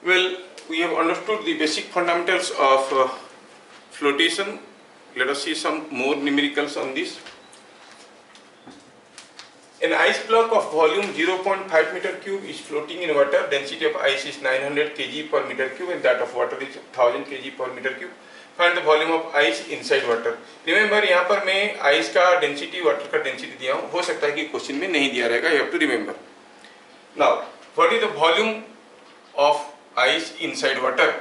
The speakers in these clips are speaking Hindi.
Well, we have understood the basic fundamentals of flotation. Let us see some more numericals on this. An ice block of volume 0.5 meter cube is floating in water. Density of ice is 900 kg per meter cube and that of water is 1000 kg per meter cube. Find the volume of ice inside water. Remember, यहाँ पर मैं ice का density, water का density दिया हूँ. हो सकता है कि question में नहीं दिया रहेगा. You have to remember. Now, what is the volume of ice inside water?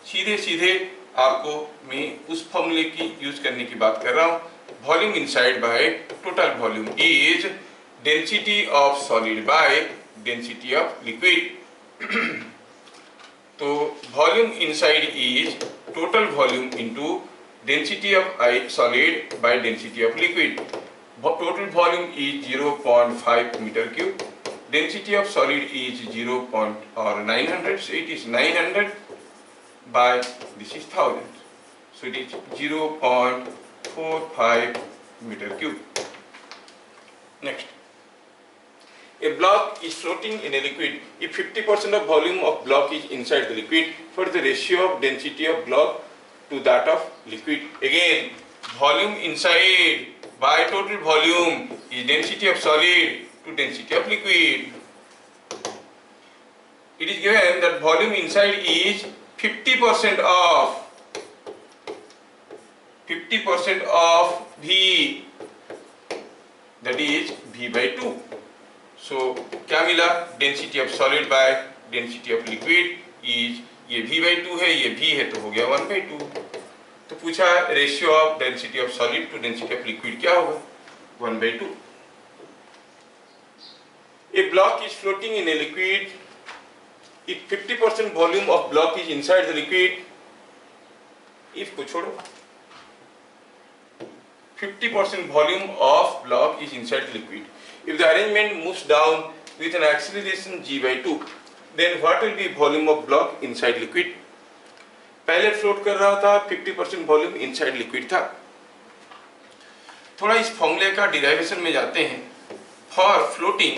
सीधे सीधे आपको मैं उस फॉर्मूले की यूज करने की बात कर रहा हूँ. Volume inside by total volume is density of solid by density of liquid. तो volume inside is total volume into density of solid by density of liquid. Total volume is 0.5 meter cube. Density of solid is 900. So it is 900 by this is 1000. So it is 0.45 meter cube. Next. A block is floating in a liquid. If 50% of volume of block is inside the liquid, what is the ratio of density of block to that of liquid? Again, volume inside by total volume is density of solid to density of liquid. It is given that volume inside is 50% of V, that is V by 2. So क्या मिला? Density of solid by density of liquid is, ये v by 2 है, ये v है, तो हो गया 1 by 2. तो पूछा ratio of density of solid to density of liquid क्या होगा? 1 by 2. A block is floating in a liquid. If 50% volume of block is inside the liquid, if को छोड़ो, 50% volume of block is inside the liquid. If the arrangement moves down with an acceleration g by 2, then what will be volume of block inside liquid? पहले फ्लोट कर रहा था, 50% वॉल्यूम इनसाइड लिक्विड था. थोड़ा इस फॉर्मूले का डिराइवेशन में जाते हैं. For floating,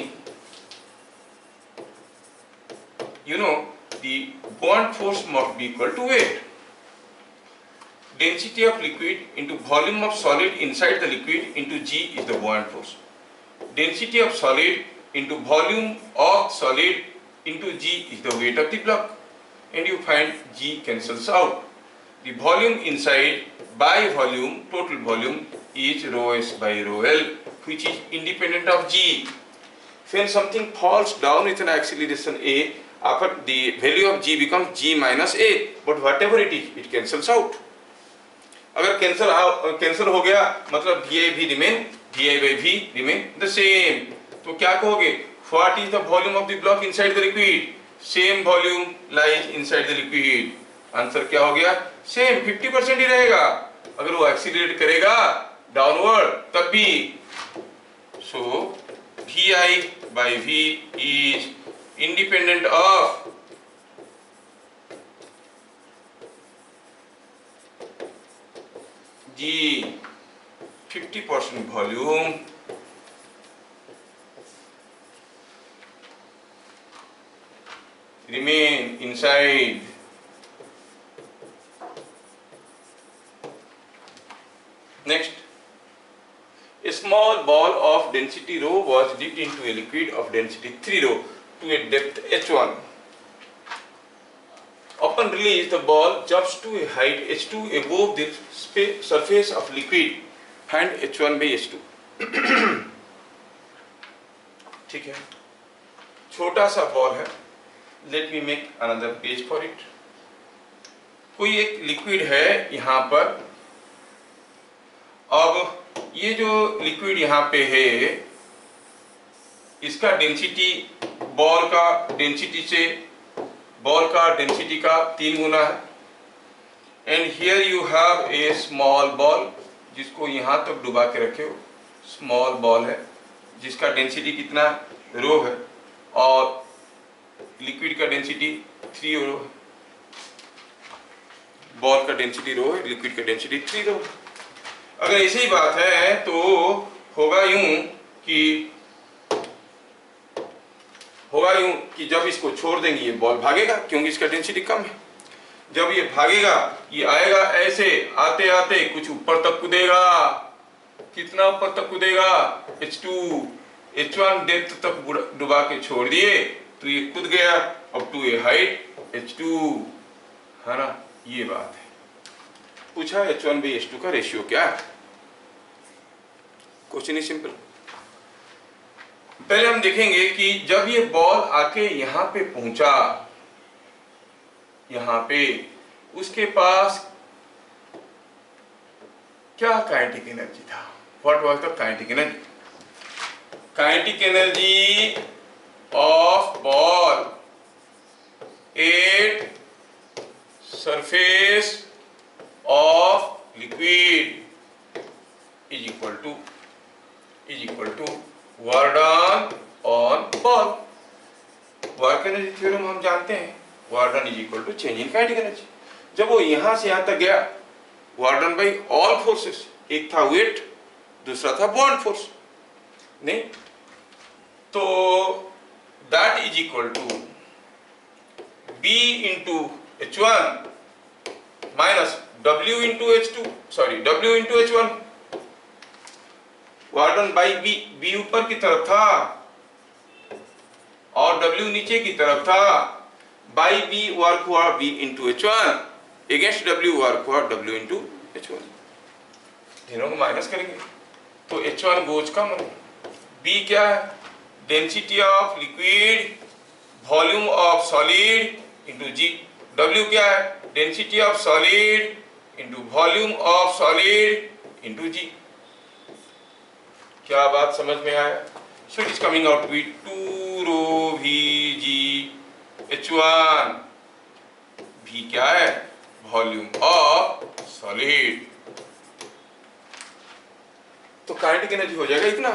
you know, the bond force must be equal to weight. Density of liquid into volume of solid inside the liquid into g is the bond force. Density of solid into volume of solid into g is the weight of the block, and you find g cancels out. The volume inside by volume, total volume, is rho s by rho l, which is independent of g. When something falls down with an acceleration a, the value of g becomes g minus a, but whatever it is, it cancels out. अगर कैंसिल हो गया मतलब vi भी remain, vi by v remain the same. तो क्या कहोगे? What is the volume of the block inside the liquid? Same volume lies inside the liquid. Answer क्या हो गया? Same 50% ही रहेगा. अगर वो एक्सीलरेट करेगा डाउनवर्ड तब भी. So vi by v is independent of g. 50% volume remain inside. Next, a small ball of density rho was dipped into a liquid of density 3 rho to a depth h1. Upon release, the ball jumps to a height h2 above the surface of liquid. Find h1 by h2. ठीक है, छोटा सा बॉल है. Let me make another page for it. कोई एक लिक्विड है यहाँ पर. अब ये जो लिक्विड यहाँ पे है, इसका डेंसिटी बॉल का डेंसिटी का 3 गुना है. And here you have a small ball, जिसको यहाँ तक डुबा के रखे हो. स्मॉल बॉल है जिसका डेंसिटी कितना? रो है, और लिक्विड का डेंसिटी 3 रो है. बॉल का डेंसिटी रो है, लिक्विड का डेंसिटी 3 रो. अगर ऐसी ही बात है तो होगा यूं कि होगा यूं कि जब इसको छोड़ देंगे ये बॉल भागेगा, क्योंकि इसका डेंसिटी कम है। जब ये भागेगा, ये आएगा ऐसे, आते आते कुछ ऊपर तक कूदेगा। कितना ऊपर तक कूदेगा? H2 H1 डेप्थ तक डुबा के छोड़ दिए तो ये कूद गया up to A height H2, है ना। ये बात है। पूछा H1/H2 का रेशियो क्या है। Question is simple. पहले हम देखेंगे कि जब ये बॉल आके यहां पे पहुंचा, यहां पे, उसके पास क्या काइनेटिक एनर्जी था? What was the kinetic energy? Kinetic energy of ball at surface of liquid is equal to work done on ball. Work energy theorem हम जानते हैं, work done is equal to change in kinetic energy. जब वो यहां से यहां तक गया, work done by all forces, एक था वेट, दूसरा था बॉन्ड फोर्स, नहीं तो that is equal to B into H1 minus W into H2, sorry W into H1। Work done by B ऊपर की तरफ था और W नीचे की तरफ था। बाई B वर्क हुआ B into H1, against W work हुआ W इंटू H1। तीनों को माइनस करेंगे तो H1 गोज का मन। B क्या है? Density of liquid volume of solid into G। W क्या है? Density of solid into volume of solid into G। क्या बात समझ में आया? So it is coming out with 2 rho VG H1। V क्या है? Volume of solid. तो काइनेटिक एनर्जी हो जाएगा इतना।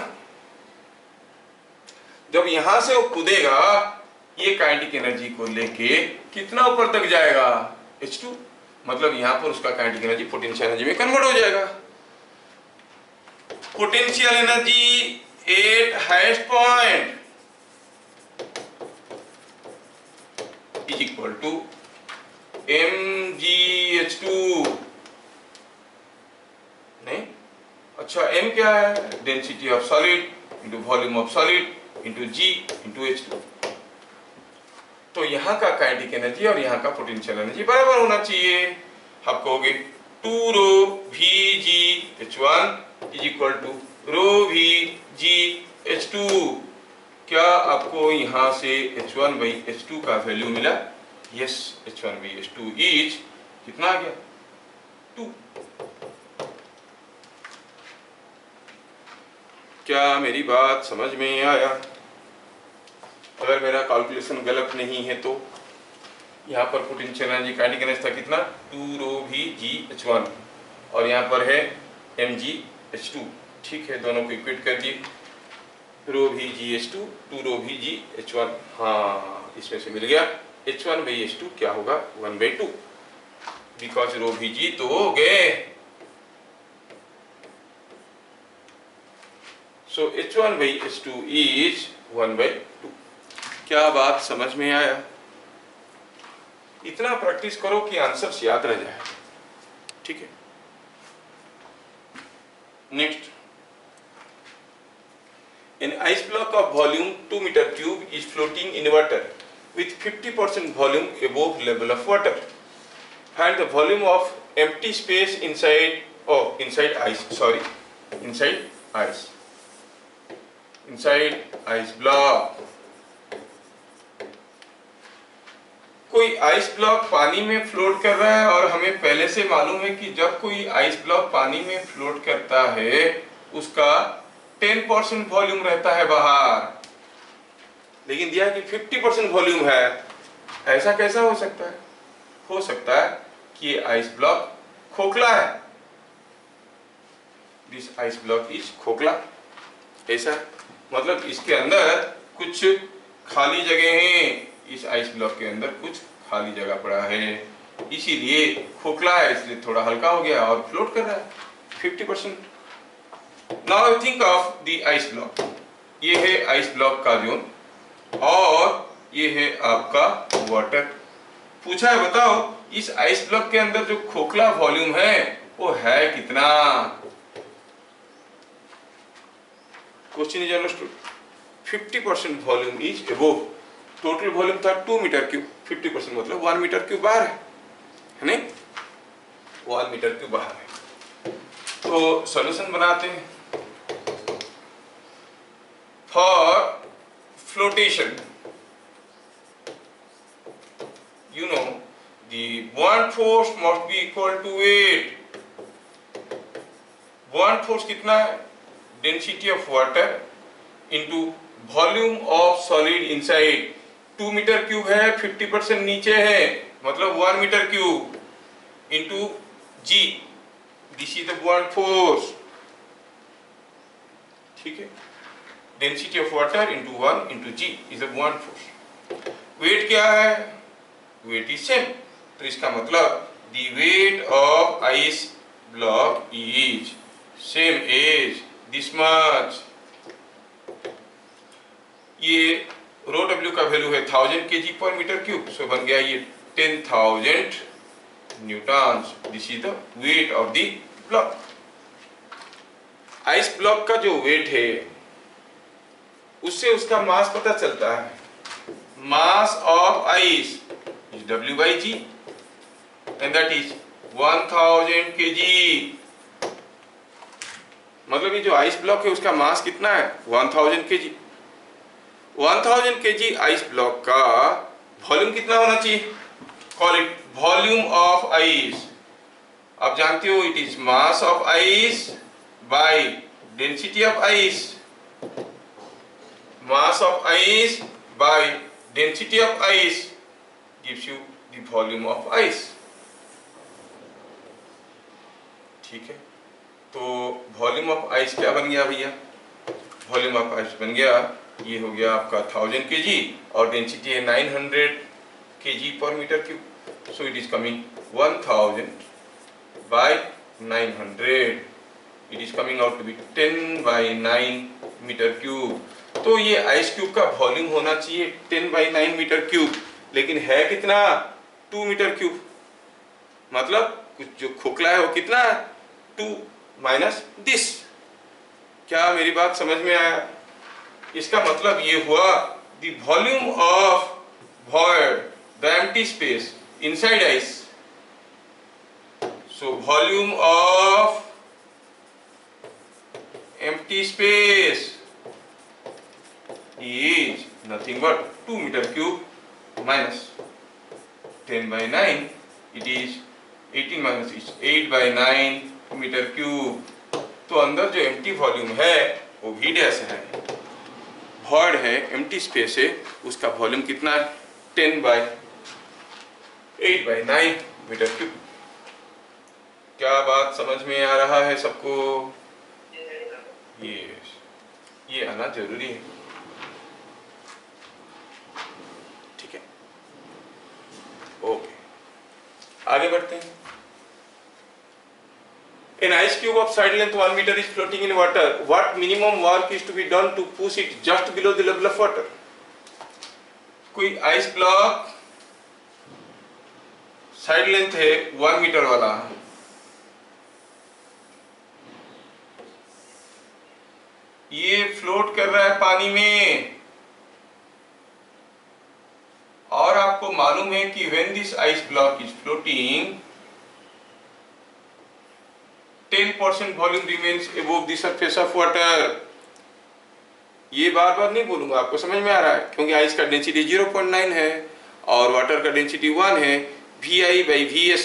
जब यहां से वो कूदेगा, ये काइनेटिक एनर्जी को लेके कितना ऊपर तक जाएगा? H2। मतलब यहां पर उसका काइनेटिक एनर्जी पोटेंशियल एनर्जी में कन्वर्ट हो जाएगा। Potential energy at highest point is equal to mgH2। नहीं, अच्छा m क्या है? Density of solid into volume of solid into G into H2। तो यहां का काइनेटिक एनर्जी और यहां का पोटेंशियल एनर्जी बराबर होना चाहिए। आप कहोगे 2 rho VGH1 is equal to rho VGH2। क्या आपको यहां से H1/H2 का वैल्यू मिला? यस, H1/H2 इज कितना आ गया? 2। क्या मेरी बात समझ में आया? अगर मेरा कैलकुलेशन गलत नहीं है तो यहाँ पर पोटेंशियल एनर्जी काइनेटिक एनर्जी था कितना? 2 रो VGH1 और यहाँ पर है mgH2। ठीक है, दोनों को इक्वेट कर दिए। रो VGH2 2 रो VGH1। हाँ, इसमें से मिल गया। H1/H2 क्या होगा? 1/2, बिकॉज रो VG तो हो गए। सो H1/H2 इज 1/2। क्या बात समझ में आया? इतना प्रैक्टिस करो कि आंसर्स याद रह जाए। ठीक है, next. An ice block of volume 2 meter cube is floating in water with 50% volume above level of water. Find the volume of empty space inside ice block. कोई आइस ब्लॉक पानी में फ्लोट कर रहा है और हमें पहले से मालूम है कि जब कोई आइस ब्लॉक पानी में फ्लोट करता है उसका 10% वॉल्यूम रहता है बाहर, लेकिन दिया कि 50% वॉल्यूम है। ऐसा कैसा हो सकता है? हो सकता है कि ये आइस ब्लॉक खोखला है। दिस आइस ब्लॉक इज खोखला। ऐसा मतलब इसके अंदर कुछ खाली जगह है। इस आइस ब्लॉक के अंदर कुछ खाली जगह पड़ा है, इसीलिए खोखला है, इसलिए थोड़ा हल्का हो गया और फ्लोट कर रहा है 50%। Now think of the ice block. ये है आइस ब्लॉक का जोन और ये है आपका वाटर। पूछा है बताओ इस आइस ब्लॉक के अंदर जो खोखला वॉल्यूम है वो है कितना। Question is understood. 50% volume is above. Total volume था 2 मीटर क्यूब, 50% मतलब 1 मीटर क्यूब बाहर है नहीं, 1 मीटर क्यूब बाहर है। तो सॉल्यूशन बनाते हैं। For flotation you know the buoyant force must be equal to weight. buoyant force कितना है? Density of water into volume of solid inside. 2 metre cube है, 50% नीचे है मतलब 1 metre cube into G. This is the buoyant force. ठीक है, density of water into 1 into G is the buoyant force. weight क्या है? weight is same. तो इसका मतलब the weight of ice block is same as this much. ये रो W का वैल्यू है 1000 kg पर मीटर क्यूब, सो बन गया ये 10,000 Newton's. This is the wait of the block. Ice block का जो वेट है उससे उसका मास पता चलता है। Mass of ice is W by G and that is 1000 kg। मतलब ये जो आइस ब्लॉक है उसका मास कितना है? 1000 kg। 1000 kg आइस ब्लॉक का वॉल्यूम कितना होना चाहिए? Call it volume of ice. आप जानते हो it is mass of ice by density of ice. Mass of ice by density of ice gives you the volume of ice। ठीक है, तो वॉल्यूम ऑफ आइस क्या बन गया भैया? वॉल्यूम ऑफ आइस बन गया, ये हो गया आपका 1000 kg और डेंसिटी है 900 kg पर metre cube, so it is coming 1000 by 900, it is coming out to be 10 by 9 metre cube. तो ये आइस क्यूब का वॉल्यूम होना चाहिए 10 बाय 9 मीटर क्यूब, लेकिन है कितना? 2 मीटर क्यूब। मतलब कुछ जो खोखला है वो कितना? 2 माइनस दिस। क्या मेरी बात समझ में आया? इसका मतलब ये हुआ the volume of void, the empty space inside ice. So volume of empty space is nothing but 2 meter cube minus 10 by 9, it is 18 minus is 8 by 9 meter cube। तो अंदर जो एम्प्टी वॉल्यूम है वो भी डैश है, वॉइड है, एम्प्टी स्पेस है, उसका वॉल्यूम कितना है? 10 by 8 by 9 मीटर क्यूब। क्या बात समझ में आ रहा है सबको? ये आना जरूरी है। ठीक है, ओके, आगे बढ़ते हैं। An ice cube of side length 1 meter is floating in water. What minimum work is to be done to push it just below the level of water? कोई आइस ब्लॉक साइड लेंथ है 1 मीटर वाला, ये फ्लोट कर रहा है पानी में, और आपको मालूम है कि when this ice block is floating 10% volume remains above the surface of water। ये बार बार नहीं बोलूंगा, आपको समझ में आ रहा है, क्योंकि आइस का डेंसिटी 0.9 है और वाटर का डेंसिटी 1 है। VI by VS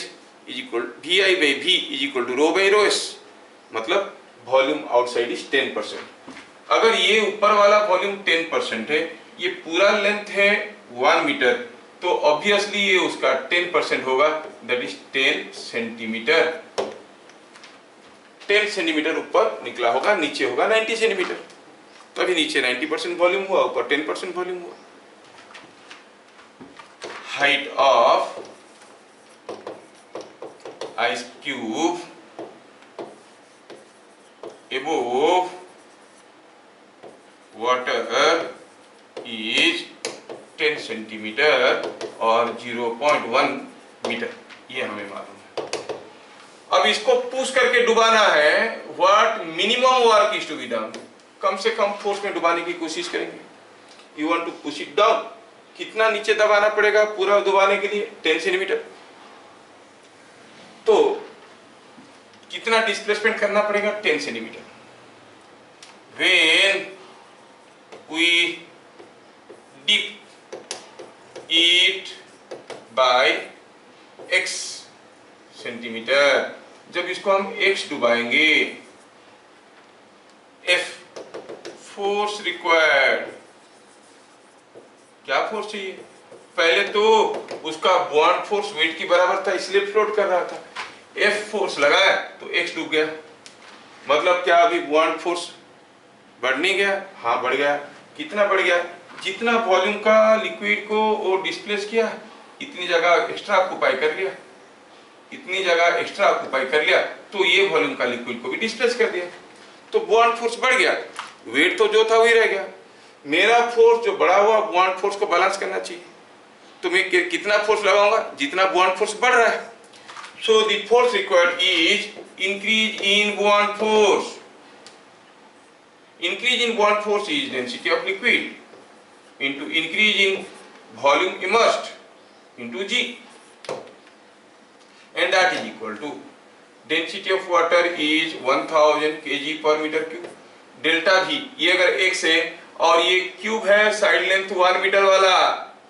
is equal VI by V is equal to rho by rho S, मतलब वॉल्यूम आउटसाइड इज 10%। अगर ये ऊपर वाला वॉल्यूम 10% है, ये पूरा लेंथ है 1 मीटर, तो ऑब्वियसली ये उसका 10% होगा, दैट इज 10 सेंटीमीटर। 10 सेंटीमीटर ऊपर निकला होगा, नीचे होगा 90 सेंटीमीटर, तभी नीचे 90% वॉल्यूम हुआ, ऊपर 10% वॉल्यूम हुआ। Height of ice cube above water is 10 centimetre और 0.1 मीटर, ये हमें मालूम है। अब इसको पुश करके डुबाना है, what minimum work is to be done, कम से कम फोर्स में डुबाने की कोशिश करेंगे। You want to push it down, कितना नीचे दबाना पड़ेगा पूरा डुबाने के लिए? 10 सेंटीमीटर। तो कितना डिस्प्लेसमेंट करना पड़ेगा? 10 centimetre. When we dip it by x centimetre, जब इसको हम x डुबाएंगे, F फोर्स रिक्वायर्ड, क्या फोर्स चाहिए? पहले तो उसका बॉन्ड फोर्स वेट की बराबर था इसलिए फ्लोट कर रहा था, F फोर्स लगाया तो x डूब गया। मतलब क्या अभी बॉन्ड फोर्स बढ़ नहीं गया? हाँ बढ़ गया। कितना बढ़ गया? जितना वॉल्यूम का लिक्विड को वो डिस्प्लेस किया, इतनी जगह एक्स्ट्रा ऑक्यूपाई कर लिया, इतनी जगह एक्स्ट्रा ऑक्यूपाई कर लिया, तो ये वॉल्यूम का लिक्विड को भी डिस्प्लेस कर दिया, तो बॉन्ड फोर्स बढ़ गया। वेट तो जो था वही रह गया। मेरा फोर्स जो बढ़ा हुआ बॉन्ड फोर्स को बैलेंस करना चाहिए, तो मैं कितना फोर्स लगाऊंगा? जितना बॉन्ड फोर्स बढ़ रहा है। सो the force required is increase in buoyant force. Increase in bond force is density of liquid into increase in volume immersed into G, and that is equal to density of water is 1000 kg per meter cube, delta V। ये अगर x है और ये क्यूब है साइड लेंथ 1 मीटर वाला,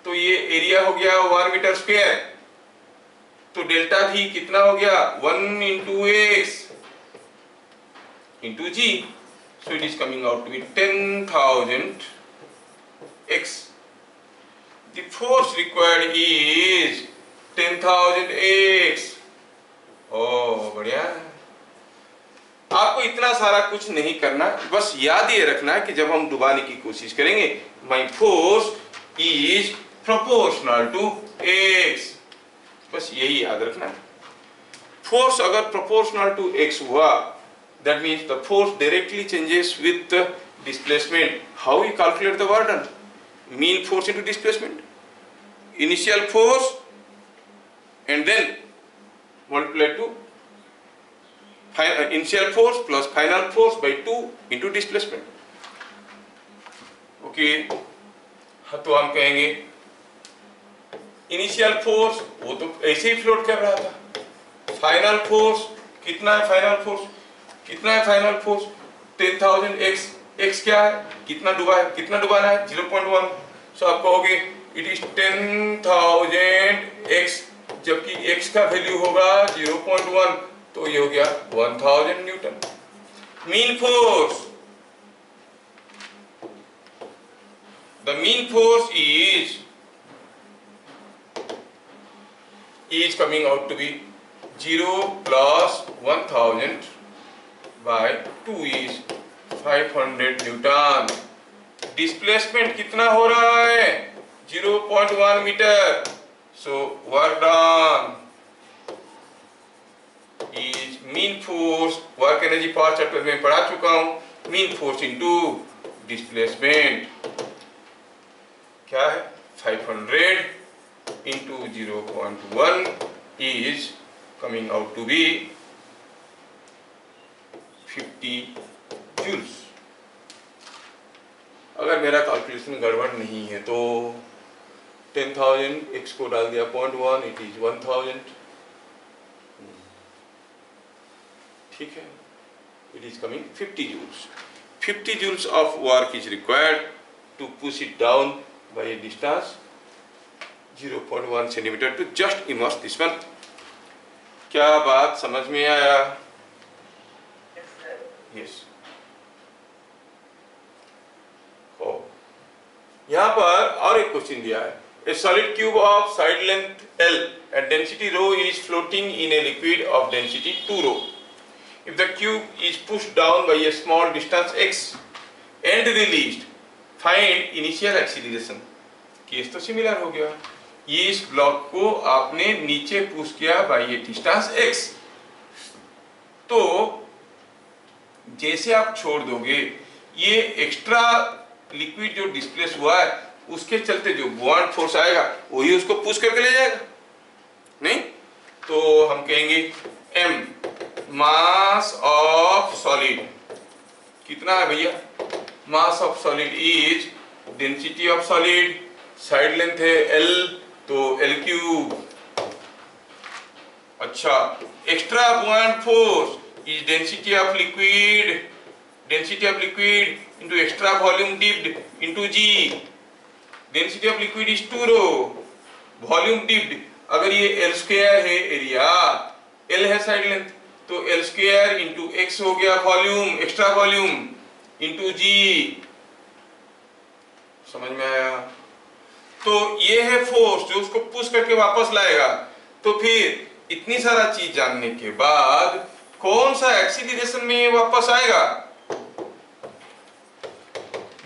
तो ये एरिया हो गया 1 मीटर स्क्वायर, तो डेल्टा V कितना हो गया? 1 into x into G, so it is coming out to be 10,000 x. The force required is 10,000 x. ओह बढ़िया। आपको इतना सारा कुछ नहीं करना, बस याद ये रखना है कि जब हम डुबाने की कोशिश करेंगे, my force is proportional to x, बस यही याद रखना है। फोर्स अगर proportional to x हुआ, that means the force directly changes with the displacement. How we calculate the work done? Mean force into displacement. Initial force and then multiply to initial force plus final force by 2 into displacement. Okay, तो हम कहेंगे initial force वो तो ऐसे ही फ्लोट कर रहा था। Final force कितना है? फाइनल फोर्स कितना है? Final force 10,000 x। x क्या है? कितना डुबा है? कितना डुबाना है? 0.1। सो आप कहोगे इट इज 10,000 x, जबकि x का वैल्यू होगा 0.1, तो ये हो गया 1000 newton. Mean force, the mean force is coming out to be 0 plus 1000 by 2 is 500 newton. Displacement कितना हो रहा है? 0.1 metre. So work done is mean force, work energy power chapter में पढ़ा चुका हूं, मीन फोर्स इनटू डिस्प्लेसमेंट क्या है? 500 into 0.1 is coming out to be 50 joules. अगर मेरा कैलकुलेशन गड़बड़ नहीं है तो 10,000 x को डाल दिया 0.1, इट इज 1000। ठीक है, it is coming 50 joules. 50 joules of work is required to push it down by a distance 0.1 centimeter to just immerse this one. क्या बात समझ में आया? Yes. यहाँ पर और एक क्वेश्चन दिया है, a solid cube of side length L and density rho is floating in a liquid of density 2 rho. If the cube is pushed down by a small distance x and released, find initial acceleration. Case तो सिमिलर हो गया। ये इस ब्लॉक को आपने नीचे पुश किया बाय ए डिस्टेंस x, तो जैसे आप छोड़ दोगे ये एक्स्ट्रा लिक्विड जो डिस्प्लेस हुआ है उसके चलते जो बुआंट फोर्स आएगा वही उसको पुश करके ले जाएगा, नहीं? तो हम कहेंगे m मास ऑफ सॉलिड कितना है भैया? Mass of solid is density of solid, side length है l, तो l क्यूब। अच्छा, extra buoyant force is density of liquid, density of liquid into extra volume dipped into G, density of liquid is 2 rho, volume dipped, अगर ये L स्क्वायर है एरिया, L है साइड लेंथ, तो L स्क्वायर इंटू X हो गया volume, extra volume into G। समझ में आया? तो ये है फोर्स जो उसको पुश करके वापस लाएगा। तो फिर इतनी सारा चीज जानने के बाद कौन सा एक्सीलरेशन में ये वापस आएगा?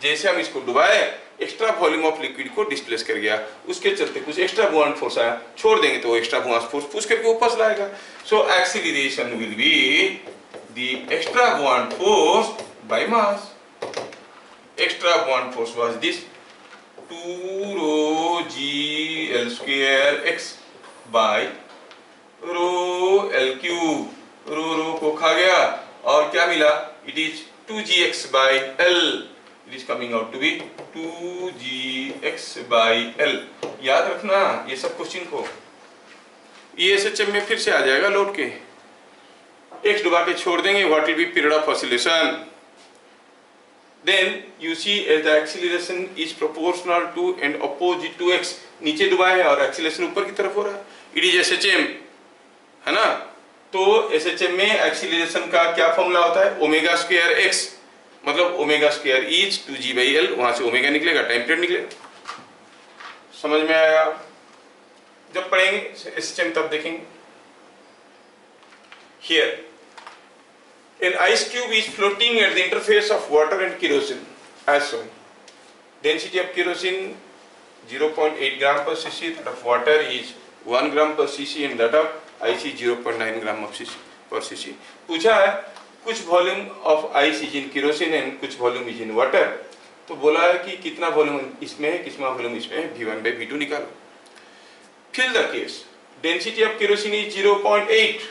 जैसे हम इसको डुबाए, एक्स्ट्रा वॉल्यूम ऑफ लिक्विड को डिस्प्लेस कर गया, उसके चलते कुछ एक्स्ट्रा बुआंट फोर्स आया, छोड़ देंगे तो एक्स्ट्रा बुआंट फोर्स पुश करके वापस लाएगा। So acceleration will be the extra buoyant force by mass. Extra buoyant force was this 2 rho g l square x by rho l cube. Rho को खा गया और क्या मिला? It is 2gx by l, it is coming out to be 2gx by l। याद रखना ये सब क्वेश्चन को, ये SHM में फिर से आ जाएगा लौट के। x डुबा के छोड़ देंगे, what will be period of oscillation, then you see as the acceleration is proportional to and opposite to x। नीचे डुबा है और एक्सीलरेशन ऊपर की तरफ हो रहा है, इट इज SHM, है ना? तो SHM में एक्सीलरेशन का क्या फॉर्मूला होता है? ओमेगा स्क्वायर x, मतलब omega square is 2g by l, वहां से ओमेगा निकलेगा, टाइम पीरियड निकलेगा। समझ में आया? जब पढ़ेंगे SHM तब देखेंगे। Here an ice cube is floating at the interface of water and kerosene as shown. Density of kerosene 0.8 gram per cc, that of water is 1 gram per cc and that of ice is 0.9 gram per cc। पूछा है कुछ volume of ice is in kerosene and कुछ वॉल्यूम इज इन वाटर। तो बोला है कि कितना वॉल्यूम इसमें है, कितना वॉल्यूम इसमें है, V1 by V2 निकालो। Fill the case, density of kerosene is 0.8,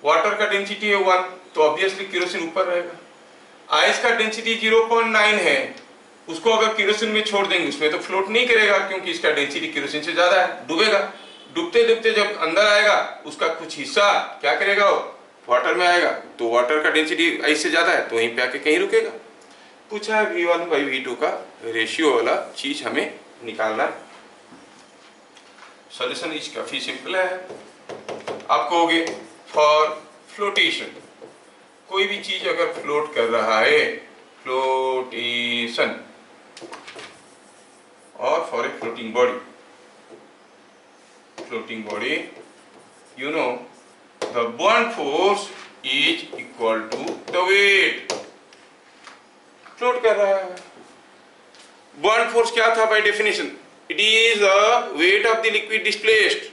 water का डेंसिटी है 1, तो ऑब्वियसली केरोसिन ऊपर रहेगा। आइस का डेंसिटी 0.9 है, उसको अगर केरोसिन में छोड़ देंगे उसमें तो फ्लोट नहीं करेगा क्योंकि इसका डेंसिटी केरोसिन से ज्यादा है, डूबेगा। डूबते डूबते जब अंदर आएगा उसका कुछ हिस्सा क्या करेगा? वो वाटर में आएगा, तो वाटर का डेंसिटी आइस से ज्यादा है तो वहीं पे आके कहीं रुकेगा। पूछा है V1 by V2 का रेशियो वाला चीज हमें निकालना है। सॉल्यूशन इज काफी सिंपल है। आप कहोगे फॉर फ्लोटेशन, कोई भी चीज अगर फ्लोट कर रहा है, फ्लोटेशन, और for a floating body, you know the buoyant force is equal to the weight। Float कर रहा है, buoyant force क्या था by definition? It is the weight of the liquid displaced।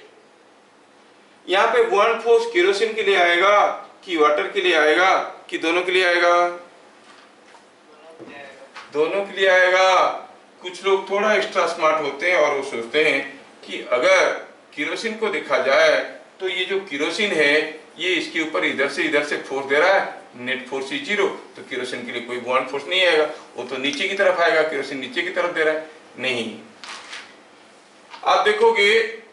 यहाँ पे buoyant force केरोसिन के लिए आएगा कि वाटर के लिए आएगा कि दोनों के लिए आएगा? दोनों के लिए आएगा। कुछ लोग थोड़ा एक्स्ट्रा स्मार्ट होते हैं और वो सोचते हैं कि अगर केरोसिन को देखा जाए तो ये जो केरोसिन है ये इसके ऊपर इधर से फोर्स दे रहा है, नेट फोर्स इज 0, तो केरोसिन के लिए कोई बुआंट फोर्स नहीं आएगा, वो तो नीचे की तरफ आएगा, केरोसिन नीचे की तरफ दे रहा है। नहीं, आप देखोगे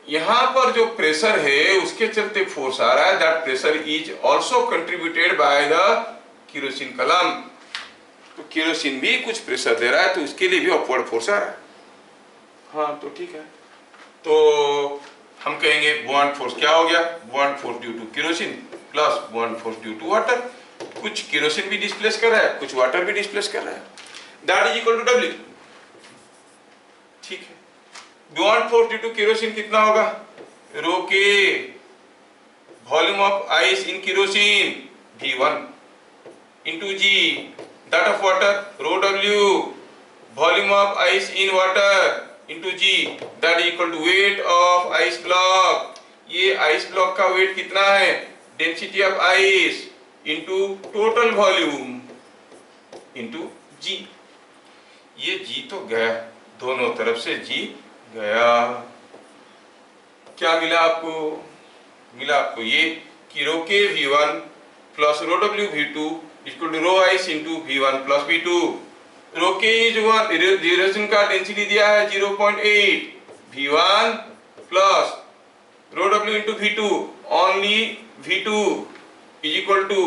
यहाँ पर जो प्रेशर है उसके चलते फोर्स आ रहा है, that pressure is also contributed by the kerosene कलम। तो केरोसिन भी कुछ प्रेशर दे रहा है तो उसके लिए भी अपवर्ड फोर्स आ रहा है। हाँ तो ठीक है, तो हम कहेंगे बुआंट फोर्स क्या हो गया? Buoyant force due to kerosene plus buoyant force due to water. कुछ केरोसिन भी डिस्प्लेस कर रहा है, कुछ वाटर भी डिस्प्लेस कर रहा है, that is equal to W। ठीक है, buoyant force due to kerosene कितना होगा? Rho K volume of ice in kerosene V1 into G, that of water rho W, volume of ice in water into G, that is equal to weight of ice block। ये आइस ब्लॉक का वेट कितना है? Density of ice into total volume into G। ये G तो गया, दोनों तरफ से जी गया। क्या मिला आपको? मिला आपको ये कि rho K V1 plus rho W V2 equal to rho ice into V1 plus V2। Rho K duration का डेंसिटी दिया है 0.8, V1 plus rho W into V2 only V2 is equal to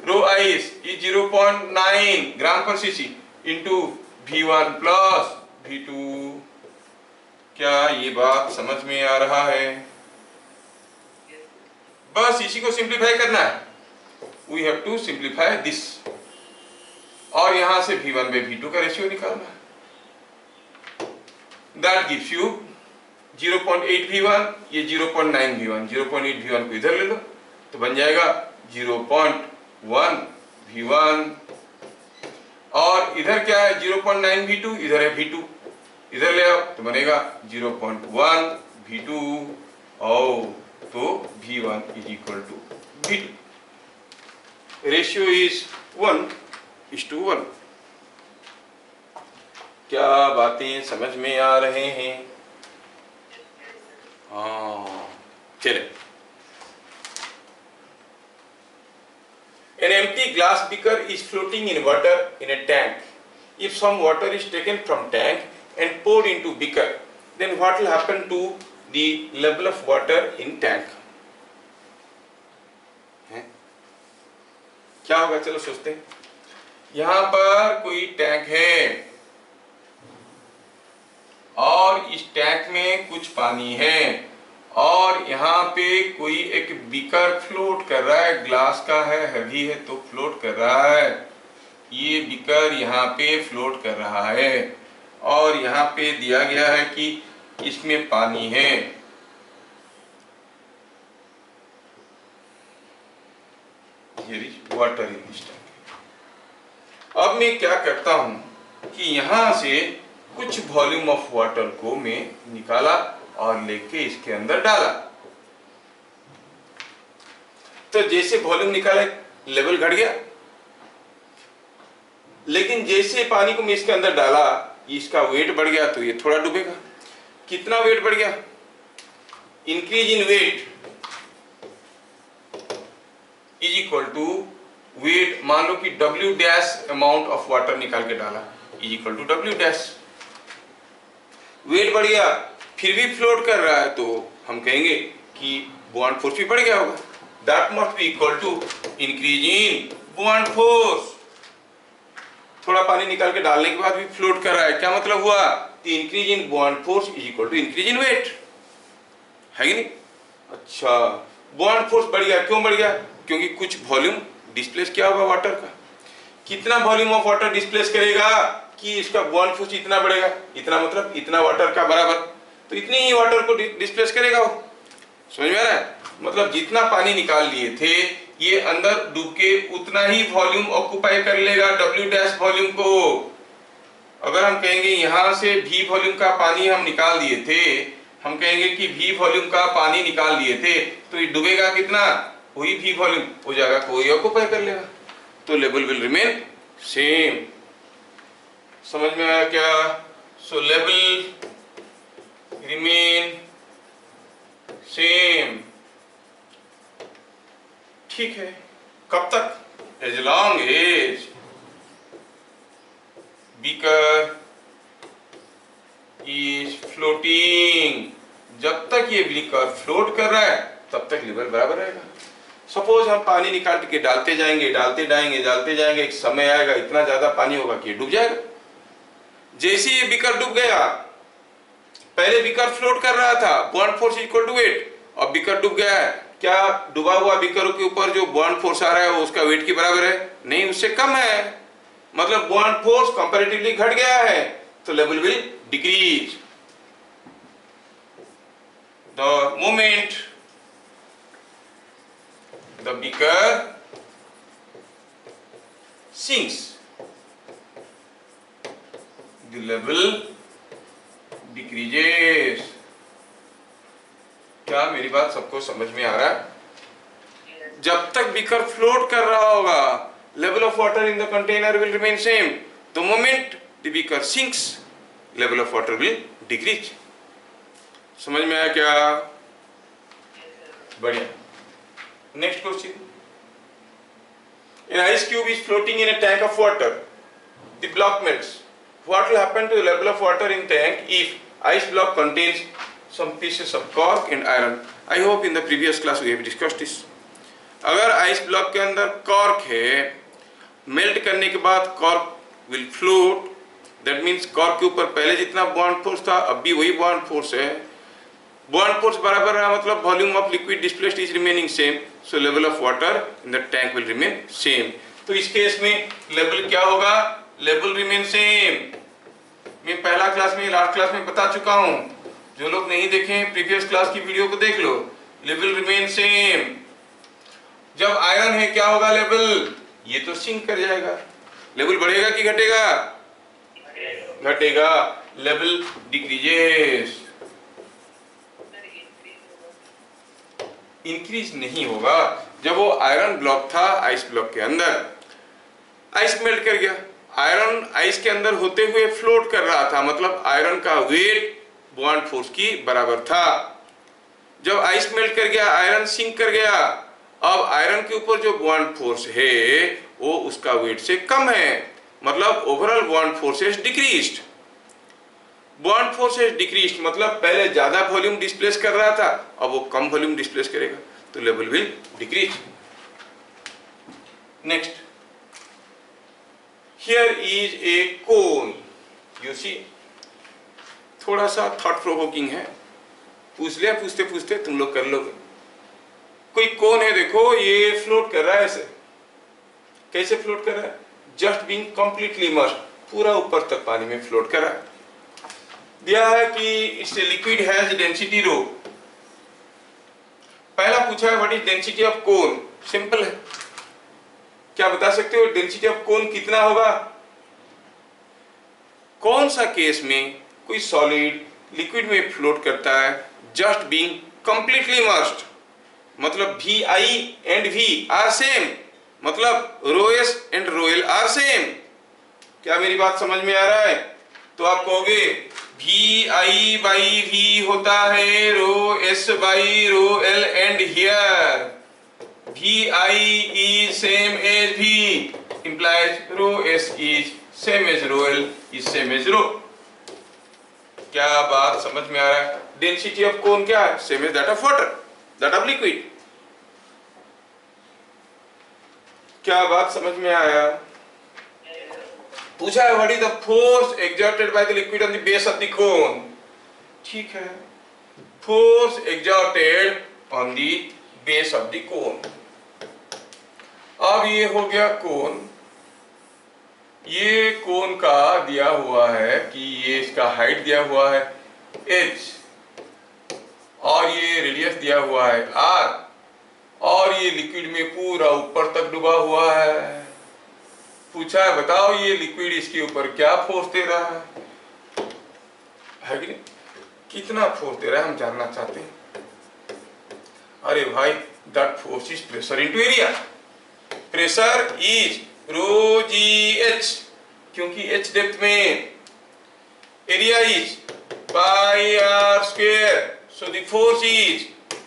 rho ice is 0.9 gram पर cc into V1 plus V2। क्या ये बात समझ में आ रहा है? बस इसी को सिंप्लीफाई करना है। We have to simplify this और यहां से V1 बाई V2 का रेशियो निकालना है। दैट गिव्स यू 0.8 V1, ये 0.9 V1, 0.8 V1 को इधर ले लो तो बन जाएगा 0.1 V1 और इधर क्या है 0.9 V2, इधर है V2, इधर ले आओ तो बनेगा 0.1 V2 और तो V1 is equal to V2। Ratio is 1:1। क्या बातें समझ में आ रहे हैं? हाँ चले। An empty glass beaker is floating in water in a tank. If some water is taken from tank and poured into beaker, then what will happen to the level of water in tank? है? क्या होगा? चलो सोचते हैं। यहां पर कोई टैंक है और इस टैंक में कुछ पानी है और यहाँ पे कोई एक बीकर फ्लोट कर रहा है, ग्लास का है, हैवी है तो फ्लोट कर रहा है। ये बीकर यहाँ पे फ्लोट कर रहा है और यहाँ पे दिया गया है कि इसमें पानी है। Water in this tank. अब मैं क्या करता हूं कि यहां से कुछ वॉल्यूम ऑफ वाटर को मैं निकाला और लेके इसके अंदर डाला। तो जैसे वॉल्यूम निकाला लेवल घट गया, लेकिन जैसे पानी को मैं इसके अंदर डाला इसका वेट बढ़ गया तो ये थोड़ा डूबेगा। कितना वेट बढ़ गया? Increase in weight is equal to weight. मान लो कि W dash amount of water निकाल के डाला is equal to W dash. Weight बढ़ गया फिर भी फ्लोट कर रहा है तो हम कहेंगे कि बॉन्ड फोर्स भी बढ़ गया होगा। That must be equal to increase in buoyant force. थोड़ा पानी निकाल के डालने के बाद भी फ्लोट कर रहा है, क्या मतलब हुआ? Increase in buoyant force is equal to increase in weight, है कि नहीं? अच्छा, बॉन्ड फोर्स बढ़ गया। क्यों बढ़ गया? क्योंकि कुछ वॉल्यूम डिस्प्लेस किया होगा वाटर का। कितना वॉल्यूम ऑफ वाटर डिस्प्लेस करेगा कि इसका बॉन्ड फोर्स इतना बढ़ेगा? इतना मतलब इतना वाटर का बराबर, तो इतनी ही वाटर को डिस्प्लेस करेगा वो। समझ में आ रहा है? मतलब जितना पानी निकाल लिए थे ये अंदर डूब के उतना ही वॉल्यूम ऑक्युपाई कर लेगा W डैश वॉल्यूम को। अगर हम कहेंगे यहां से V वॉल्यूम का पानी हम निकाल दिए थे, हम कहेंगे कि V वॉल्यूम का पानी निकाल लिए थे तो ये डूबेगा कितना? वही V वॉल्यूम, वो जगह को वही ऑक्युपाई कर लेगा, तो लेवल विल रिमेन सेम। समझ में आया क्या? So level remain same. ठीक है, कब तक? As long as beaker is floating. जब तक ये बीकर फ्लोट कर रहा है तब तक लेवल बराबर रहेगा। सपोज हम पानी निकाल के डालते जाएंगे, एक समय आएगा इतना ज्यादा पानी होगा कि डूब जाएगा। जैसे ये बीकर डूब गया, पहले बीकर फ्लोट कर रहा था, buoyant force equal to weight, अब बीकर डूब गया है, क्या डूबा हुआ बीकरों के ऊपर जो बॉन्ड फोर्स आ रहा है वो उसका वेट के बराबर है? नहीं, उससे कम है। मतलब बॉन्ड फोर्स कंपैरेटिवली घट गया है तो level will decrease. The moment the beaker sinks, the level decreases। क्या मेरी बात सबको समझ में आ रहा है? जब तक बीकर फ्लोट कर रहा होगा level of water in the container will remain same. The moment the beaker sinks, level of water will decrease. समझ में आया क्या? बढ़िया। Next question, an ice cube is floating in a tank of water. The block melts. What will happen to the level of water in tank if ice block contains some pieces of cork and iron? I hope in the previous class we have discussed this. अगर आइस ब्लॉक के अंदर कॉर्क है, मेल्ट करने के बाद cork will float, that means cork के ऊपर पहले जितना बॉन्ड फोर्स था अब भी वही बॉन्ड फोर्स है, बॉन्ड फोर्स बराबर रहा, मतलब volume of liquid displaced is remaining same, so level of water in the tank will remain same. तो इस केस में लेवल क्या होगा? Level remain same. मैं पहला क्लास में, लास्ट क्लास में बता चुका हूं, जो लोग नहीं देखे प्रीवियस क्लास की वीडियो को देख लो। Level remain same. जब आयरन है क्या होगा लेवल? ये तो सिंक कर जाएगा। लेवल बढ़ेगा कि घटेगा? घटेगा। लेवल डिक्रीजेस, इंक्रीज नहीं होगा। जब वो आयरन ब्लॉक था आइस ब्लॉक के अंदर, आइस मेल्ट कर गया, आयरन आइस के अंदर होते हुए फ्लोट कर रहा था, मतलब आयरन का वेट बॉन्ड फोर्स की बराबर था। जब आइस मेल्ट कर गया, आयरन सिंक कर गया, अब आयरन के ऊपर जो बॉन्ड फोर्स है वो उसका वेट से कम है, मतलब overall bond force is decreased. Bond force is decreased मतलब पहले ज्यादा वॉल्यूम डिस्प्लेस कर रहा था, अब वो कम वॉल्यूम डिस्प्लेस करेगा, तो level will decrease. Next, here is a cone, you see, थोड़ा सा थॉट प्रोवोकिंग है, पूछ लिया, पूछते पूछते तुम लोग कर लोगे। कोई कोन है, देखो ये फ्लोट कर रहा है ऐसे, कैसे फ्लोट कर रहा है? जस्ट बीइंग कंप्लीटली इमर्स्ड, पूरा ऊपर तक पानी में फ्लोट कर रहा है। दिया है कि it's a liquid has density rho. पहला पूछा है what is density of cone. Simple है, क्या बता सकते हो डेंसिटी ऑफ कोन कितना होगा? कौन सा केस में कोई सॉलिड लिक्विड में फ्लोट करता है जस्ट बीइंग कंप्लीटली इमर्स्ड, मतलब Vi and V are same, मतलब rho s and rho l are same. क्या मेरी बात समझ में आ रहा है? तो आप कहोगे Vi by V होता है rho s by rho l and here Vi is same as V implies rho s is same as rho l is same as rho. क्या बात समझ में आ रहा है? डेंसिटी ऑफ कोन क्या है? Same as that of water, that of liquid. क्या बात समझ में आया? पूछा है what is the force exerted by the liquid on the base of the cone. ठीक है, force exerted on the base of the cone. अब ये हो गया कोन, ये कोन का दिया हुआ है कि ये इसका हाइट दिया हुआ है h, और ये रेडियस दिया हुआ है r, और ये लिक्विड में पूरा ऊपर तक डूबा हुआ है। पूछा है बताओ ये लिक्विड इसके ऊपर क्या फोर्स दे रहा है कि नहीं? कितना फोर्स दे रहा है हम जानना चाहते हैं। अरे भाई, that force is pressure into area. Pressure is rho g h, क्योंकि h डेप्थ में, area is pi r square, so the force is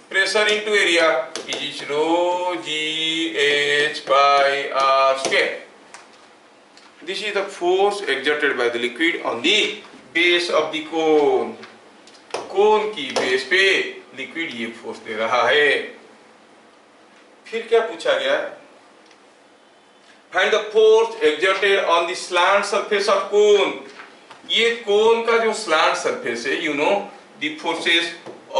pressure into area is rho g h by r square. This is the force exerted by the liquid on the base of the cone. कोन की बेस पे लिक्विड ये फोर्स दे रहा है। फिर क्या पूछा गया? Find the force exerted on the slant surface of cone. ये कोन का जो slant surface है, you know the forces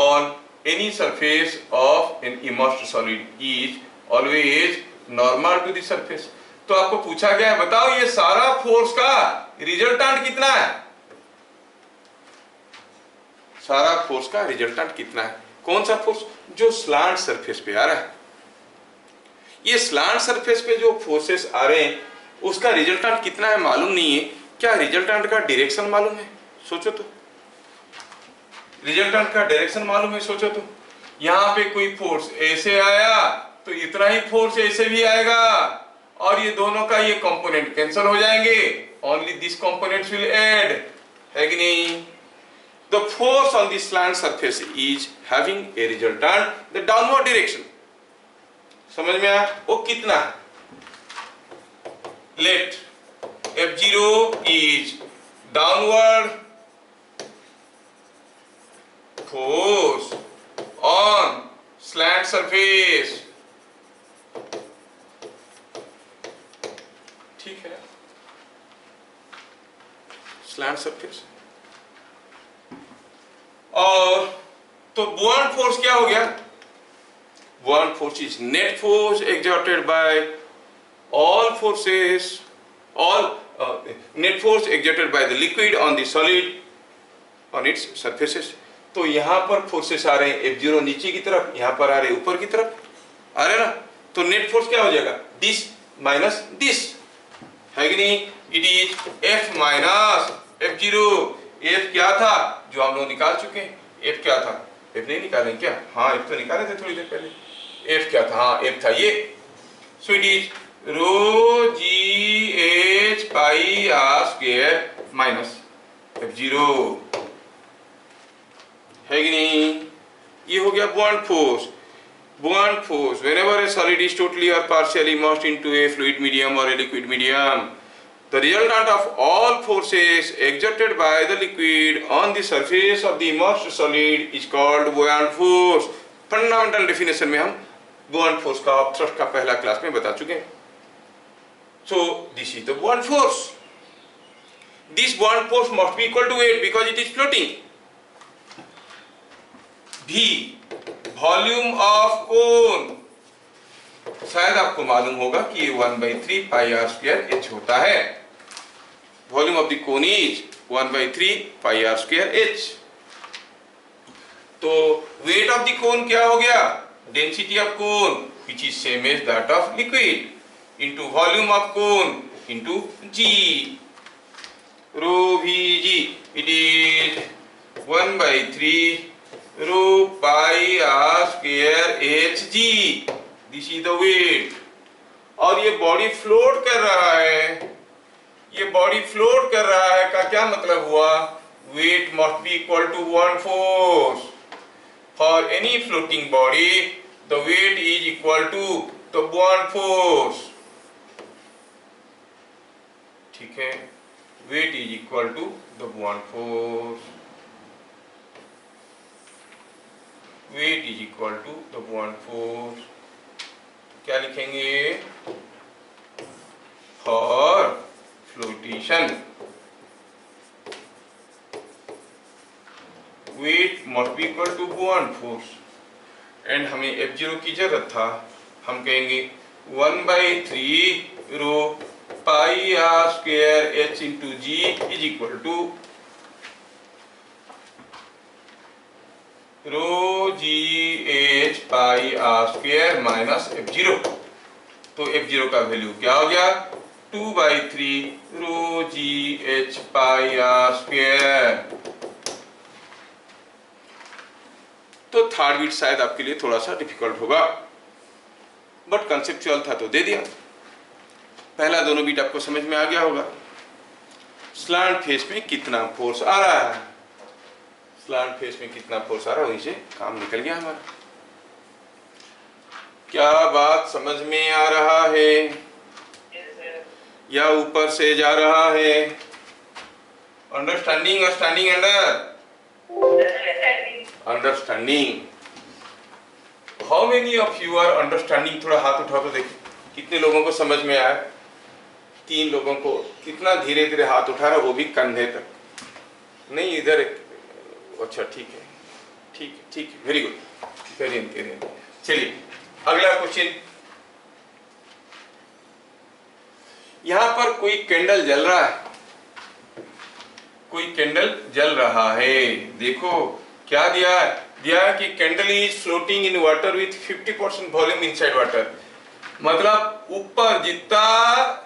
on any surface of an immersed solid is always normal to the surface. तो आपको पूछा गया है बताओ ये सारा फोर्स का रिजल्टेंट कितना है? सारा फोर्स का रिजल्टेंट कितना है? कौन सा फोर्स? जो स्लांट सरफेस पे आ रहा है। ये स्लांट सरफेस पे जो फोर्सेस आ रहे हैं उसका रिजल्टेंट कितना है मालूम नहीं है। क्या रिजल्टेंट का डायरेक्शन मालूम है? सोचो तो, रिजल्टेंट का डायरेक्शन मालूम है? सोचो तो, यहाँ पे कोई फोर्स ऐसे आया तो इतना ही फोर्स ऐसे भी आएगा, और ये दोनों का ये कंपोनेंट कैंसिल हो जाएंगे, only this components will add, है कि नहीं? The force on the slant surface is having a resultant the downward direction. समझ में आया? वो कितना? Let F0 is downward force on slant surface. ठीक है, slant surface. और तो बुआंट फोर्स क्या हो गया? Buoyant force is net force exerted by all forces, all net force exerted by the liquid on the solid on its surfaces. तो यहाँ पर फोर्सेस आ रहे हैं F0 नीचे की तरफ, यहाँ पर आ रहे हैं ऊपर की तरफ, आ रहे ना? तो नेट फोर्स क्या हो जाएगा? दिस माइनस दिस, है कि नहीं? It is F minus F0. F क्या था जो हम लोग निकाल चुके हैं? F क्या था? F नहीं निकाले क्या? हाँ, F तो निकाले थे थोड़ी देर पहले. F क्या था? हाँ, F था ये. So it is rho g h pi r square minus F0, है कि नहीं? ये हो गया buoyant force. Buoyant force whenever a solid is totally or partially immersed into a fluid medium or a liquid medium, the resultant of all forces exerted by the liquid on the surface of the immersed solid is called buoyant force. Fundamental definition में हम बुआंट फोर्स का थ्रस्ट का पहला क्लास में बता चुके हैं. So this is the buoyant force. This buoyant force must be equal to weight because it is floating. V volume of कोन, शायद आपको मालूम होगा कि ये 1/3 पाई आर स्क्वायर एच होता है. Volume of the cone is 1/3 pi r square h. तो वेट ऑफ द कोन क्या हो गया? Density of cone which is same as that of liquid into volume of cone into g. Rho v g it is 1/3 rho pi r square h g. This is the weight. और ये बॉडी फ्लोट कर रहा है, ये बॉडी फ्लोट कर रहा है का क्या मतलब हुआ? Weight must be equal to buoyant force. For any floating body the weight is equal to the buoyant force. ठीक है, weight is equal to the buoyant force. Weight is equal to the buoyant force. क्या लिखेंगे? For flotation weight must be equal to buoyant force. And हमें F0 की जरूरत था. हम कहेंगे 1/3 rho pi r square h into g is equal to row g h pi r square minus F0. तो F0 का वैल्यू क्या हो गया? 2/3 rho g h pi r square. तो थर्ड बीट शायद आपके लिए थोड़ा सा डिफिकल्ट होगा, बट कंसेप्चुअल था तो दे दिया. पहला दोनों बीट आपको समझ में आ गया होगा. स्लांट फेस में कितना फोर्स आ रहा है, स्लांट फेस में कितना फोर्स आ रहा है, वहीं से काम निकल गया हमारा. क्या बात समझ में आ रहा है या ऊपर से जा रहा है? अंडरस्टैंडिंग और standing under? Understanding. How many of you are understanding? थोड़ा हाथ उठा तो देखिए कितने लोगों को समझ में आया. 3 लोगों को. कितना धीरे धीरे हाथ उठा रहा, वो भी कंधे तक, नहीं इधर. अच्छा ठीक है, ठीक है, ठीक है, वेरी गुड, वेरी गुड. चलिए अगला क्वेश्चन. यहां पर कोई कैंडल जल रहा है, कोई कैंडल जल रहा है. देखो क्या दिया है? दिया है कि candle is floating in water with 50% volume inside water. मतलब ऊपर जितना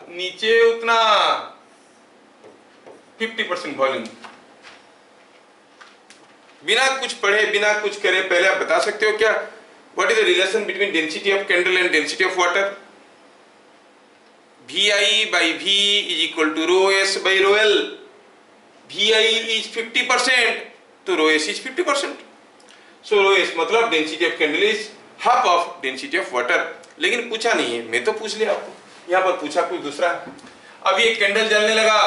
नीचे उतना 50% वॉल्यूम. बिना कुछ पढ़े बिना कुछ करे पहले आप बता सकते हो क्या? What is the relation between density of candle and density of water? Vi by V is equal to rho S by rho L. Vi is 50%, तो rho s is 50%. So rho s मतलब density of candle is half of density of water. लेकिन पूछा नहीं है, मैं तो पूछ लिया आपको, यहाँ पर पूछा कुछ दूसरा. अब ये कैंडल जलने लगा,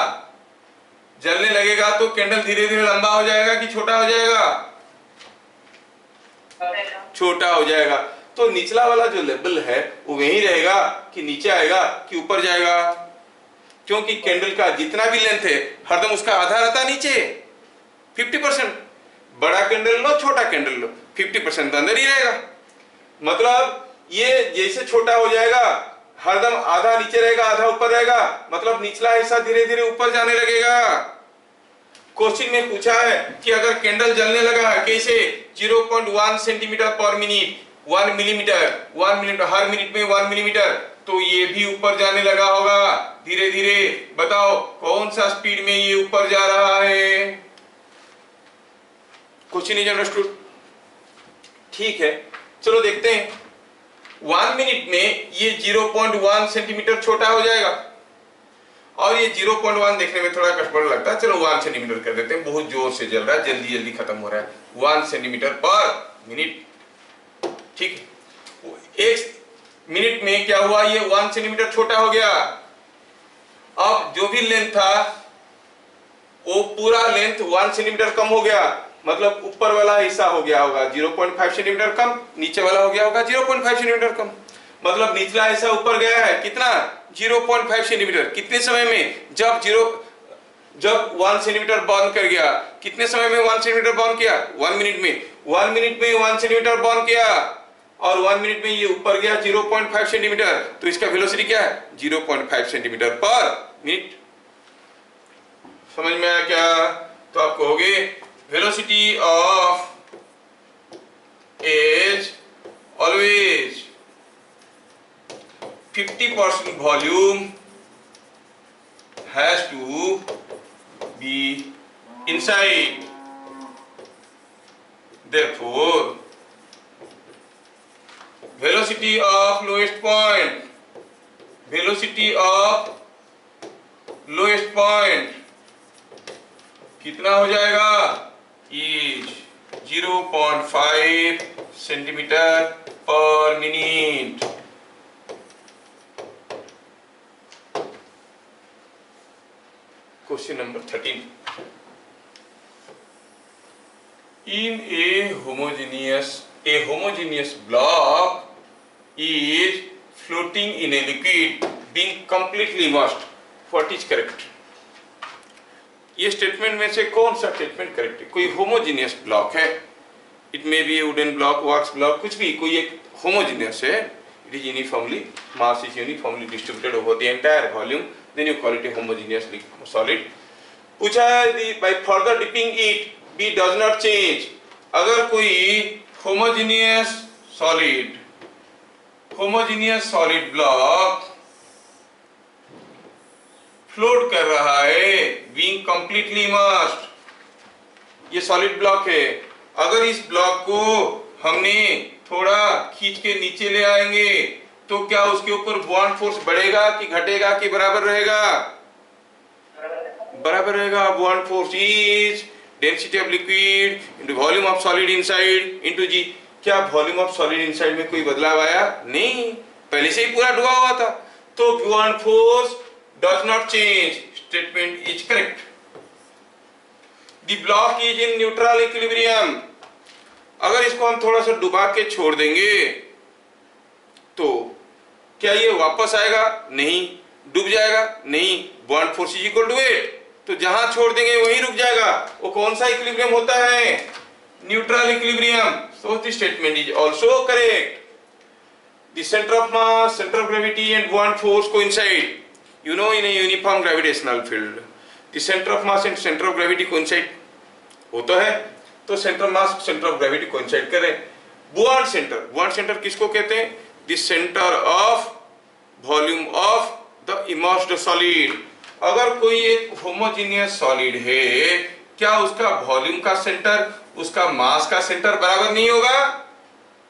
जलने लगेगा तो कैंडल धीरे धीरे लंबा हो जाएगा कि छोटा हो जाएगा? छोटा हो जाएगा. तो निचला वाला जो लेवल है वो वहीं रहेगा कि नीचे आएगा कि ऊपर जाएगा? क्योंकि कैंडल का जितना भी लेंथ है हरदम उसका आधा रहता नीचे, 50%. बड़ा कैंडल लो छोटा कैंडल लो, 50% तो अंदर ही रहेगा. मतलब ये जैसे छोटा हो जाएगा हरदम आधा नीचे रहेगा आधा ऊपर रहेगा, मतलब निचला हिस्सा धीरे धीरे ऊपर जाने लगेगा. क्वेश्चन में पूछा है कि अगर कैंडल जलने लगा है कैसे? 0.1 सेंटीमीटर पर मिनट, 1 मिलीमीटर, हर मिनट में 1 मिलीमीटर, तो ये भी ऊपर जाने लगा होगा धीरे धीरे. बताओ कौन सा स्पीड में ये ऊपर जा रहा है? Question is understood? ठीक है, चलो देखते हैं. 1 मिनट में ये 0.1 सेंटीमीटर छोटा हो जाएगा, और ये 0.1 देखने में थोड़ा कठिन लगता है. चलो 1 सेंटीमीटर कर देते हैं, बहुत जोर से जल रहा है, जल्दी जल्दी खत्म हो रहा है. 1 सेंटीमीटर पर मिनट. ठीक, 1 मिनट में क्या हुआ? ये 1 सेंटीमीटर छोटा हो गया. अब जो भी लेंथ था वो पूरा लेंथ 1 सेंटीमीटर कम हो गया, मतलब ऊपर वाला हिस्सा हो गया होगा 0.5 सेंटीमीटर कम, नीचे वाला हो गया होगा 0.5 सेंटीमीटर कम. मतलब निचला हिस्सा ऊपर गया है कितना? 0.5 सेंटीमीटर. कितने समय में? जब 1 सेंटीमीटर बर्न कर गया. कितने समय में 1 सेंटीमीटर बर्न किया? 1 मिनट में. 1 मिनट में 1 सेंटीमीटर बर्न किया, और 1 मिनट में ये ऊपर गया 0.5 सेंटीमीटर. तो इसका वेलोसिटी क्या है? 0.5 सेंटीमीटर पर मिनट. समझ में आया क्या? तो आप कहोगे velocity of is always 50% volume has to be inside. Therefore, velocity of lowest point, कितना हो जाएगा? इज 0.5 सेंटीमीटर पर minute. Question number 13. In a homogeneous block is floating in a liquid being completely immersed. What is correct? ये स्टेटमेंट में से कौन सा स्टेटमेंट करेक्ट है? कोई होमोजीनियस ब्लॉक है, it may be wooden block, wax block, कुछ भी, कोई एक होमोजीनियस है, it is uniformly, mass is uniformly distributed over the entire volume, then you call it a homogeneous solid. पूछा है by further dipping it B does not change. अगर कोई homogeneous solid block फ्लोट कर रहा है being completely immersed, ये सॉलिड ब्लॉक है. अगर इस ब्लॉक को हमने थोड़ा खींच के नीचे ले आएंगे तो क्या उसके ऊपर बॉन्ड फोर्स बढ़ेगा कि घटेगा कि बराबर रहेगा? बराबर रहेगा. Buoyant force is density of liquid into volume of solid inside into g. क्या वॉल्यूम ऑफ सॉलिड इनसाइड में कोई बदलाव आया? नहीं, पहले से ही पूरा डूबा हुआ था. तो bond force does not change. Statement is correct. The block is in neutral equilibrium. अगर इसको हम थोड़ा सा डुबा के छोड़ देंगे तो क्या ये वापस आएगा? नहीं. डूब जाएगा? नहीं. Buoyant force is equal to 8. तो जहां छोड़ देंगे वहीं रुक जाएगा. वो कौन सा इक्विलिब्रियम होता है? Neutral equilibrium. So the statement is also correct. The centre of mass, centre of gravity and bond force coincide. You know in a uniform gravitational field the centre of mass and centre of gravity coincide होता है. तो centre of mass, centre of gravity coincide करें. बॉन्ड सेंटर किसको कहते हैं? The center of volume of the immersed solid. अगर कोई एक होमोजीनियस सॉलिड है, क्या उसका वॉल्यूम का सेंटर, उसका मास का सेंटर बराबर नहीं होगा?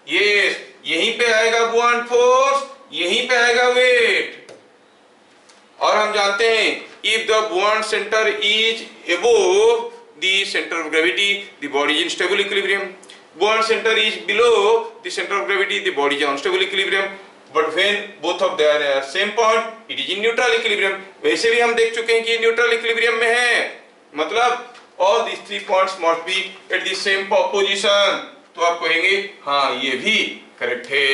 यस, यहीं पे आएगा बॉन्ड फोर्स, यहीं पे आएगा वेट. और हम जानते हैं If the buoyant center is above the center of gravity, the body is in stable equilibrium. Buoyant center is below the center of gravity, the body is unstable equilibrium. But when both of them are same point, it is in neutral equilibrium. वैसे भी हम देख चुके हैं कि neutral equilibrium में है, मतलब all these 3 points must be at the same position. तो आप कहेंगे हाँ ये भी करेक्ट है।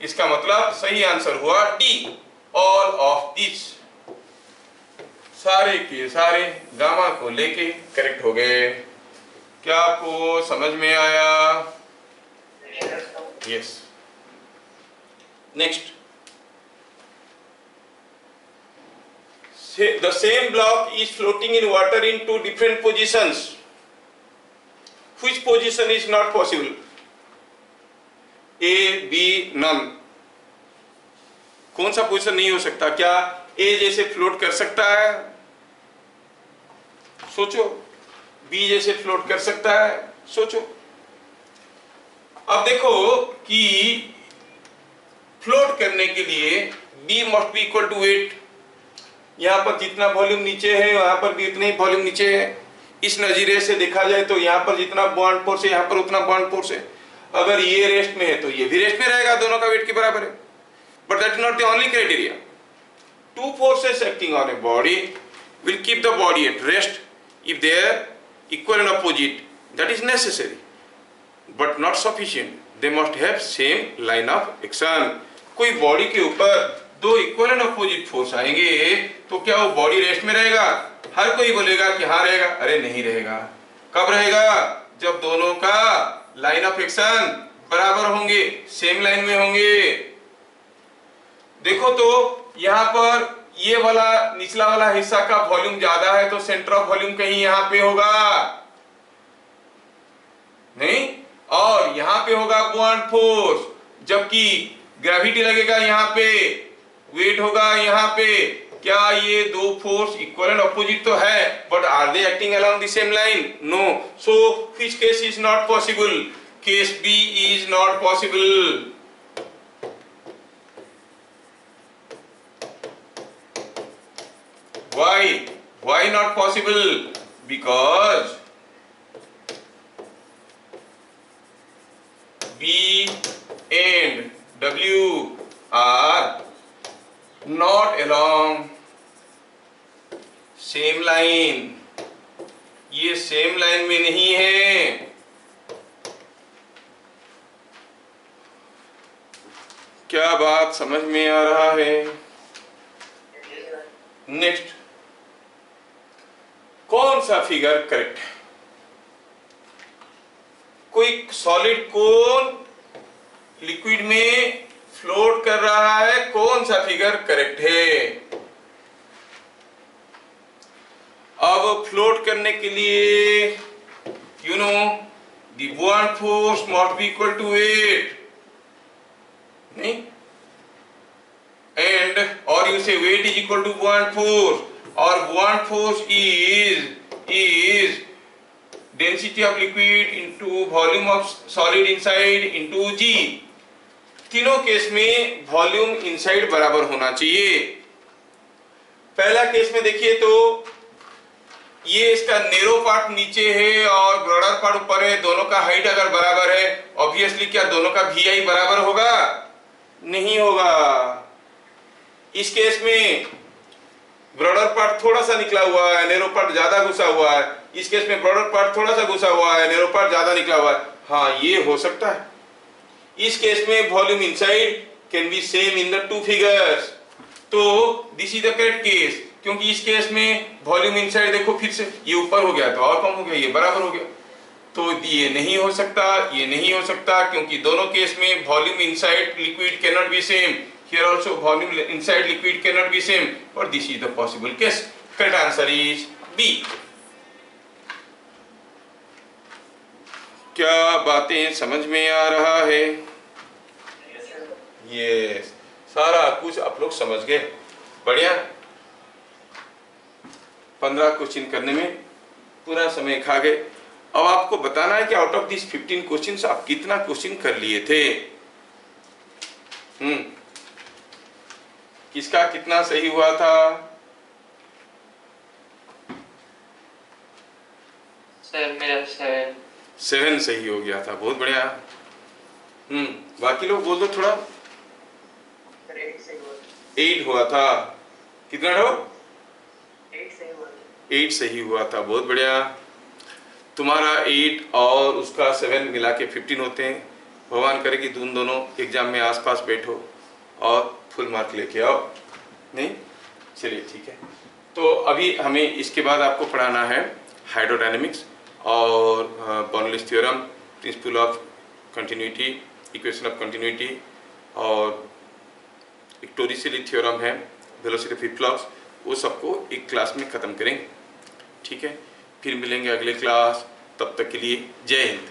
इसका मतलब सही आंसर हुआ डी, ऑल ऑफ दिस, सारे के सारे गामा को लेके करेक्ट हो गए। क्या आपको समझ में आया? Yes. Next, the same block is floating in water in 2 different positions. Which position is not possible? A, B, none. कौन सा पोजीशन नहीं हो सकता? क्या A जैसे फ्लोट कर सकता है? सोचो। B जैसे फ्लोट कर सकता है? सोचो। अब देखो कि फ्लोट करने के लिए B must be equal to 8. यहाँ पर जितना वॉल्यूम नीचे है वहां पर भी उतना ही वॉल्यूम नीचे है। इस नजीरे से देखा जाए तो यहाँ पर जितना बॉन्ड फोर्स है यहाँ पर उतना बॉन्ड फोर्स है। अगर ये रेस्ट में है तो ये भी रेस्ट में रहेगा, दोनों का वेट के बराबर है। But that is not the only criteria. 2 forces acting on a body will keep the body at rest if they are equal and opposite. That is necessary, but not sufficient. They must have same line of action. कोई बॉडी के ऊपर 2 इक्वल एंड अपोजिट फोर्स आएंगे तो क्या वो बॉडी रेस्ट में रहेगा? हर कोई बोलेगा कि हाँ रहेगा। अरे नहीं रहेगा। कब रहेगा? जब दोनों का लाइन ऑफ एक्शन बराबर होंगे, सेम लाइन में होंगे। देखो तो यहाँ पर ये वाला निचला वाला हिस्सा का वॉल्यूम ज्यादा है तो सेंटर ऑफ वॉल्यूम कहीं यहाँ पे होगा नहीं, और यहाँ पे होगा बॉन्ड फोर्स, जबकि ग्रेविटी लगेगा यहाँ पे, वेट होगा यहाँ पे। क्या ये 2 फोर्स इक्वल एंड अपोजिट तो है, but are they acting along the same line? No. So which case is not possible? Case B is not possible. Why not possible? Because B and W are not along same line. ये सेम लाइन में नहीं है। क्या बात समझ में आ रहा है? नेक्स्ट, कौन सा फिगर करेक्ट है? कोई सॉलिड कौन लिक्विड में फ्लोट कर रहा है, कौन सा फिगर करेक्ट है? अब फ्लोट करने के लिए you know the buoyant force must be equal to 8 नहीं, and or you say weight is equal to buoyant force, or buoyant force is density of liquid into volume of solid inside into g। तीनों केस में वॉल्यूम इनसाइड बराबर होना चाहिए। पहला केस में देखिए तो ये इसका नेरो पार्ट नीचे है और ब्रॉडर पार्ट ऊपर है, दोनों का हाइट अगर बराबर है ऑब्वियसली क्या दोनों का VI बराबर होगा? नहीं होगा। इस केस में ब्रॉडर पार्ट थोड़ा सा निकला हुआ है, नेरो पार्ट ज्यादा घुसा हुआ है। इस केस में ब्रॉडर पार्ट थोड़ा सा घुसा हुआ है, नेरो पार्ट ज्यादा निकला हुआ है। हाँ ये हो सकता है। इस केस में volume inside can be same in the 2 figures. तो this is the correct case, क्योंकि इस केस में वॉल्यूम इनसाइड देखो फिर से ये ऊपर हो गया तो और कम हो गया, ये बराबर हो गया। तो ये नहीं हो सकता, ये नहीं हो सकता, क्योंकि दोनों केस में volume inside liquid can not be same. Here also volume inside liquid cannot be same, or this is the possible case. Correct answer is B. क्या बातें समझ में आ रहा है? Yes, सारा कुछ आप लोग समझ गए। बढ़िया। 15 क्वेश्चन करने में पूरा समय खा गए। अब आपको बताना है कि आउट ऑफ दिस 15 क्वेश्चंस आप कितना क्वेश्चन कर लिए थे। किसका कितना सही हुआ था? सर मेरा 7। 7 सही हो गया था, बहुत बढ़िया। बाकी लोग बोल दो थोड़ा। सर 8 सही हुआ। 8 हुआ था। कितना था? 8 सही हुआ। 8 सही हुआ था, बहुत बढ़िया। तुम्हारा 8 और उसका 7 मिला के 15 होते हैं। भगवान करे कि तुम दोनों एग्जाम में आसपास बैठो और फुल मार्क लेके आओ। नहीं, चलिए ठीक है। तो अभी हमें इसके बाद आपको पढ़ाना है हाइड्रोडायनेमिक्स और Bernoulli's theorem, principle of continuity, equation of continuity, और एक टोरिसेली थ्योरम है, वेलोसिटी फ्लिप फ्लॉप्स, वो सबको एक क्लास में ख़त्म करेंगे। ठीक है, फिर मिलेंगे अगले क्लास। तब तक के लिए जय हिंद।